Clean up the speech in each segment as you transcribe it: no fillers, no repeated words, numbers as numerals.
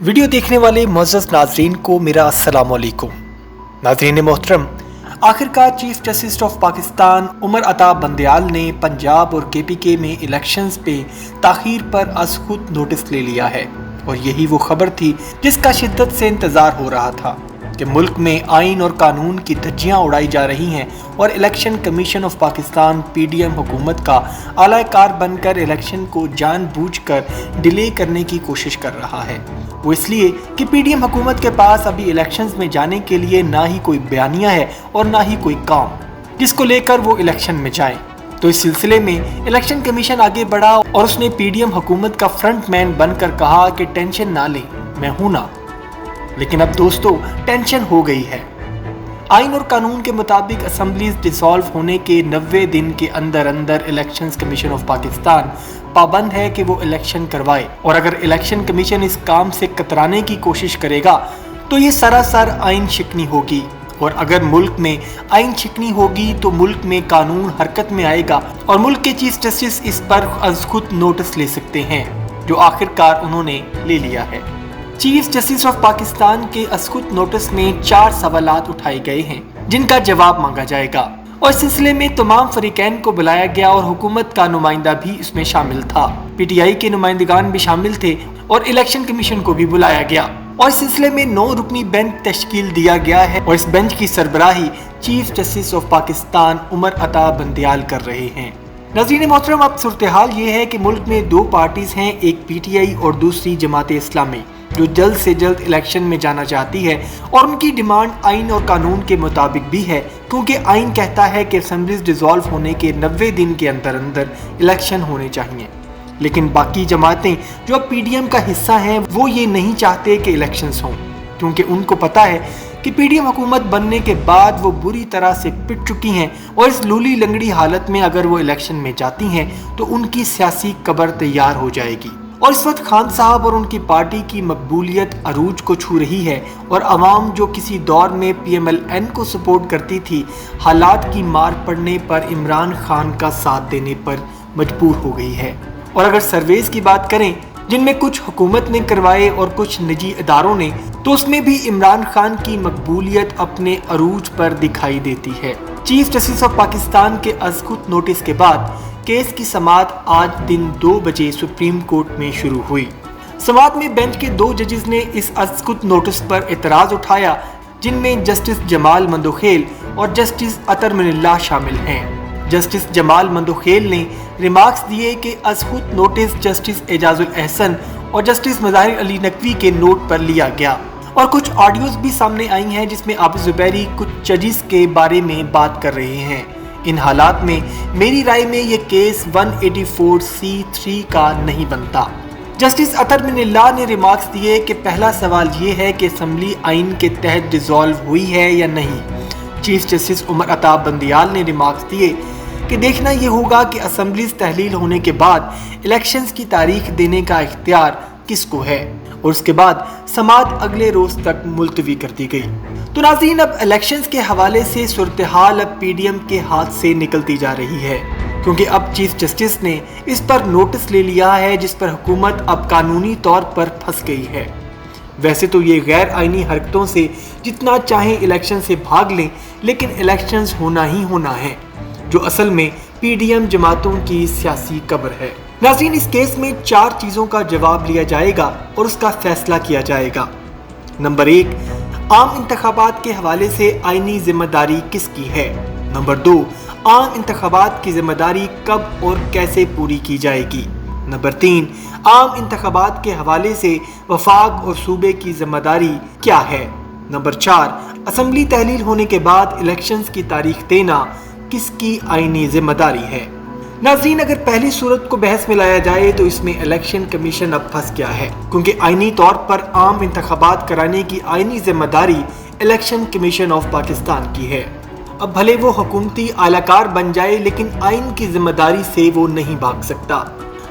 Video دیکھنے والے معزز ناظرین کو میرا السلام علیکم۔ ناظرین محترم، آخرکار chief justice of Pakistan Umar Ata Bandial نے پنجاب اور KPK میں الیکشنز پہ تاخیر پر از خود نوٹس لے لیا ہے، اور یہی وہ خبر تھی جس کا شدت سے انتظار ہو رہا تھا کہ ملک میں آئین اور قانون کی دھجیاں اڑائی جا رہی ہیں اور election commission of Pakistan PDM حکومت کا اعلی کار بن کر الیکشن کو جان بوجھ کر ڈیلے کرنے کی کوشش کر رہا ہے۔ وہ اس لیے کہ PDM حکومت کے پاس ابھی الیکشنز میں جانے کے لیے نہ ہی کوئی بیانیہ ہے اور نہ ہی کوئی کام جس کو لے کر وہ الیکشن میں جائیں۔ تو اس سلسلے میں الیکشن کمیشن آگے بڑھا اور اس نے PDM حکومت کا فرنٹ مین بن کر کہا کہ ٹینشن نہ لیں، میں ہوں نا۔ لیکن اب دوستو ٹینشن ہو گئی ہے۔ آئین اور قانون کے مطابق اسمبلیز ڈیسالو ہونے کے 90 دن کے اندر الیکشنز کمیشن آف پاکستان پابند ہے کہ وہ الیکشن کروائے، اور اگر الیکشن کمیشن اس کام سے کترانے کی کوشش کرے گا تو یہ سراسر آئین شکنی ہوگی، اور اگر ملک میں آئین شکنی ہوگی تو ملک میں قانون حرکت میں آئے گا اور ملک کے چیف جسٹس اس پر از خود نوٹس لے سکتے ہیں، جو آخرکار انہوں نے لے لیا ہے۔ چیف جسٹس آف پاکستان کے از خود نوٹس میں 4 سوالات اٹھائے گئے ہیں جن کا جواب مانگا جائے گا، اور اس سلسلے میں تمام فریقین کو بلایا گیا اور حکومت کا نمائندہ بھی اس میں شامل تھا۔ PTI کے نمائندگان بھی شامل تھے اور الیکشن کمیشن کو بھی بلایا گیا، اور اس سلسلے میں 9 رکنی بینچ تشکیل دیا گیا ہے، اور اس بینچ کی سربراہی chief justice of Pakistan Umar Ata Bandial کر رہے ہیں۔ ناظرین محترم، اب صورتحال یہ ہے کہ ملک میں 2 پارٹیز ہیں، ایک PTI اور دوسری جماعت اسلامی، جو جلد سے جلد الیکشن میں جانا چاہتی ہے، اور ان کی ڈیمانڈ آئین اور قانون کے مطابق بھی ہے، کیونکہ آئین کہتا ہے کہ اسمبلیز ڈیسالو ہونے کے 90 دن کے اندر الیکشن ہونے چاہیے۔ لیکن باقی جماعتیں جو اب PDM کا حصہ ہیں وہ یہ نہیں چاہتے کہ الیکشنز ہوں، کیونکہ ان کو پتا ہے کہ PDM حکومت بننے کے بعد وہ بری طرح سے پٹ چکی ہیں، اور اس لولی لنگڑی حالت میں اگر وہ الیکشن میں جاتی ہیں تو ان کی سیاسی قبر تیار ہو جائے گی۔ اور اس وقت خان صاحب اور ان کی پارٹی کی مقبولیت عروج کو چھو رہی ہے، اور عوام جو کسی دور میں PMLN کو سپورٹ کرتی تھی، حالات کی مار پڑنے پر عمران خان کا ساتھ دینے پر مجبور ہو گئی ہے۔ اور اگر سرویز کی بات کریں جن میں کچھ حکومت نے کروائے اور کچھ نجی اداروں نے، تو اس میں بھی عمران خان کی مقبولیت اپنے عروج پر دکھائی دیتی ہے۔ چیف جسٹس آف پاکستان کے از خود نوٹس کے بعد کیس کی سماعت آج دن 2 بجے سپریم کورٹ میں شروع ہوئی۔ سماعت میں بینچ کے 2 ججز نے اس از خود نوٹس پر اعتراض اٹھایا، جن میں جسٹس جمال مندوخیل اور جسٹس اطہر من اللہ شامل ہیں۔ جسٹس جمال مندوخیل نے ریمارکس دیے کہ از خود نوٹس جسٹس اعجاز الاحسن اور جسٹس مظاہر علی نقوی کے نوٹ پر لیا گیا، اور کچھ آڈیوز بھی سامنے آئی ہیں جس میں عابد زبیری کچھ ججز کے بارے میں بات کر رہے ہیں۔ ان حالات میں میری رائے میں یہ کیس 184(c)(3) کا نہیں بنتا۔ جسٹس اطہر من اللہ نے ریمارکس دیے کہ پہلا سوال یہ ہے کہ اسمبلی آئین کے تحت ڈیسالو ہوئی ہے یا نہیں۔ چیف جسٹس عمر عطا بندیال نے ریمارکس دیے کہ دیکھنا یہ ہوگا کہ اسمبلیز تحلیل ہونے کے بعد الیکشنز کی تاریخ دینے کا اختیار کس کو ہے، اور اس کے بعد سماعت اگلے روز تک ملتوی کر دی گئی۔ تو ناظرین، اب الیکشنز کے حوالے سے صورتحال اب PDM کے ہاتھ سے نکلتی جا رہی ہے، کیونکہ اب چیف جسٹس نے اس پر نوٹس لے لیا ہے، جس پر حکومت اب قانونی طور پر پھنس گئی ہے۔ ویسے تو یہ غیر آئینی حرکتوں سے جتنا چاہیں الیکشن سے بھاگ لیں، لیکن الیکشنز ہونا ہی ہونا ہے، جو اصل میں PDM جماعتوں کی سیاسی قبر ہے۔ ناظرین، اس کیس میں 4 چیزوں کا جواب لیا جائے گا اور اس کا فیصلہ کیا جائے گا۔ نمبر 1، عام انتخابات کے حوالے سے آئینی ذمہ داری کس کی ہے۔ نمبر 2، عام انتخابات کی ذمہ داری کب اور کیسے پوری کی جائے گی۔ نمبر 3، عام انتخابات کے حوالے سے وفاق اور صوبے کی ذمہ داری کیا ہے۔ نمبر 4، اسمبلی تحلیل ہونے کے بعد الیکشنز کی تاریخ دینا کس کی آئینی ذمہ داری ہے۔ ناظرین، اگر پہلی صورت کو بحث میں لایا جائے تو اس میں الیکشن کمیشن اب پھنس گیا ہے، کیونکہ آئینی طور پر عام انتخابات کرانے کی آئینی ذمہ داری الیکشن کمیشن آف پاکستان کی ہے۔ اب بھلے وہ حکومتی اعلی کار بن جائے، لیکن آئین کی ذمہ داری سے وہ نہیں بھاگ سکتا۔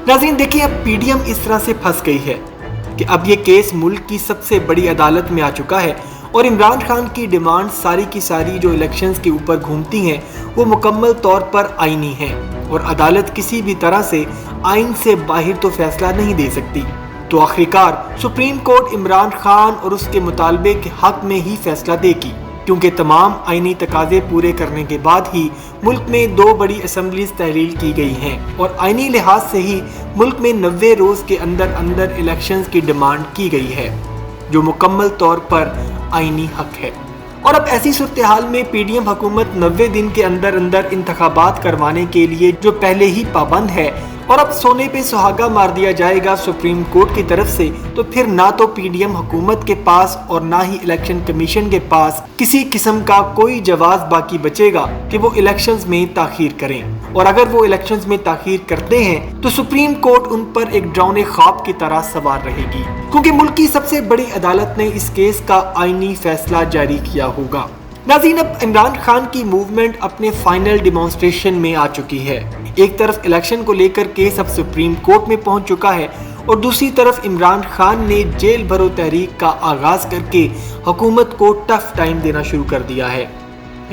ناظرین دیکھیں، اب PDM اس طرح سے پھنس گئی ہے کہ اب یہ کیس ملک کی سب سے بڑی عدالت میں آ چکا ہے، اور عمران خان کی ڈیمانڈ ساری کی ساری جو الیکشنز کے اوپر گھومتی ہیں وہ مکمل طور پر آئینی ہیں، اور عدالت کسی بھی طرح سے آئین سے باہر تو فیصلہ نہیں دے سکتی۔ تو آخرکار سپریم کورٹ عمران خان اور اس کے مطالبے کے حق میں ہی فیصلہ دے گی، کیونکہ تمام آئینی تقاضے پورے کرنے کے بعد ہی ملک میں 2 بڑی اسمبلیز تحلیل کی گئی ہیں اور آئینی لحاظ سے ہی ملک میں 90 روز کے اندر الیکشنز کی ڈیمانڈ کی گئی ہے، جو مکمل طور پر آئینی حق ہے۔ اور اب ایسی صورتحال میں پی ڈی ایم حکومت 90 دن کے اندر انتخابات کروانے کے لیے جو پہلے ہی پابند ہے، اور اب سونے پہ سہاگا مار دیا جائے گا سپریم کورٹ کی طرف سے، تو پھر نہ تو پی ڈی ایم حکومت کے پاس اور نہ ہی الیکشن کمیشن کے پاس کسی قسم کا کوئی جواز باقی بچے گا کہ وہ الیکشنز میں تاخیر کریں، اور اگر وہ الیکشنز میں تاخیر کرتے ہیں تو سپریم کورٹ ان پر ایک ڈراؤنے خواب کی طرح سوار رہے گی، کیونکہ ملک کی سب سے بڑی عدالت نے اس کیس کا آئینی فیصلہ جاری کیا ہوگا۔ ناظرین، اب عمران خان کی موومنٹ اپنے فائنل ڈیمانسٹریشن میں آ چکی ہے۔ ایک طرف الیکشن کو لے کر کیس اب سپریم کورٹ میں پہنچ چکا ہے، اور دوسری طرف عمران خان نے جیل بھرو تحریک کا آغاز کر کے حکومت کو ٹف ٹائم دینا شروع کر دیا ہے۔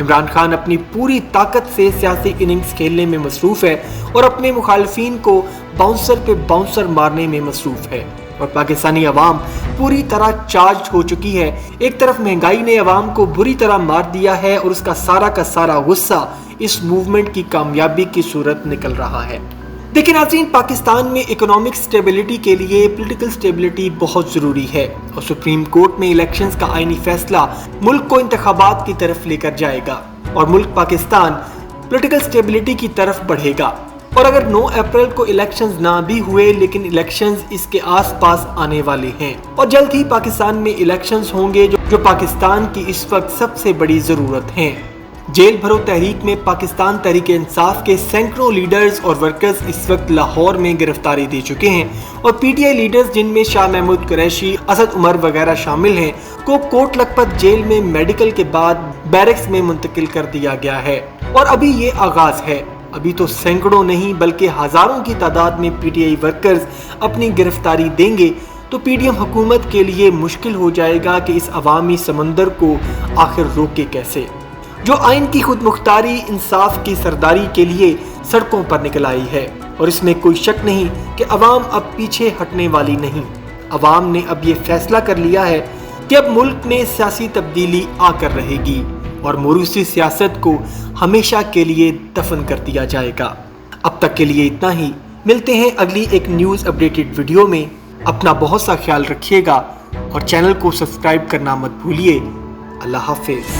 عمران خان اپنی پوری طاقت سے سیاسی اننگز کھیلنے میں مصروف ہے اور اپنے مخالفین کو باؤنسر پہ باؤنسر مارنے میں مصروف ہے، اور پاکستانی عوام پوری طرح چارج ہو چکی ہے۔ ایک طرف مہنگائی نے عوام کو بری طرح مار دیا ہے، اور اس کا سارا غصہ اس موومنٹ کی کامیابی کی صورت نکل رہا ہے۔ دیکھیں ناظرین، پاکستان میں اکنامک سٹیبلٹی کے لیے پولیٹیکل سٹیبلٹی بہت ضروری ہے، اور سپریم کورٹ میں الیکشنز کا آئینی فیصلہ ملک کو انتخابات کی طرف لے کر جائے گا، اور ملک پاکستان پولیٹیکل سٹیبلٹی کی طرف بڑھے گا۔ اور اگر 9 اپریل کو الیکشنز نہ بھی ہوئے، لیکن الیکشنز اس کے آس پاس آنے والے ہیں، اور جلد ہی پاکستان میں الیکشنز ہوں گے جو پاکستان کی اس وقت سب سے بڑی ضرورت ہیں۔ جیل بھرو تحریک میں پاکستان تحریک انصاف کے سینکڑوں لیڈرز اور ورکرز اس وقت لاہور میں گرفتاری دے چکے ہیں، اور پی ٹی آئی لیڈرز جن میں شاہ محمود قریشی، اسد عمر وغیرہ شامل ہیں کو کوٹ لکھپت جیل میں میڈیکل کے بعد بیرکس میں منتقل کر دیا گیا ہے۔ اور ابھی یہ آغاز ہے، ابھی تو سینکڑوں نہیں بلکہ ہزاروں کی تعداد میں پی ٹی آئی ورکرز اپنی گرفتاری دیں گے، تو پی ڈی ایم حکومت کے لیے مشکل ہو جائے گا کہ اس عوامی سمندر کو آخر روکے کیسے، جو آئین کی خود مختاری انصاف کی سرداری کے لیے سڑکوں پر نکل آئی ہے۔ اور اس میں کوئی شک نہیں کہ عوام اب پیچھے ہٹنے والی نہیں۔ عوام نے اب یہ فیصلہ کر لیا ہے کہ اب ملک میں سیاسی تبدیلی آ کر رہے گی، اور موروثی سیاست کو ہمیشہ کے لیے دفن کر دیا جائے گا۔ اب تک کے لیے اتنا ہی، ملتے ہیں اگلی ایک نیوز اپڈیٹڈ ویڈیو میں۔ اپنا بہت سا خیال رکھیے گا، اور چینل کو سبسکرائب کرنا مت بھولیے۔ اللہ حافظ۔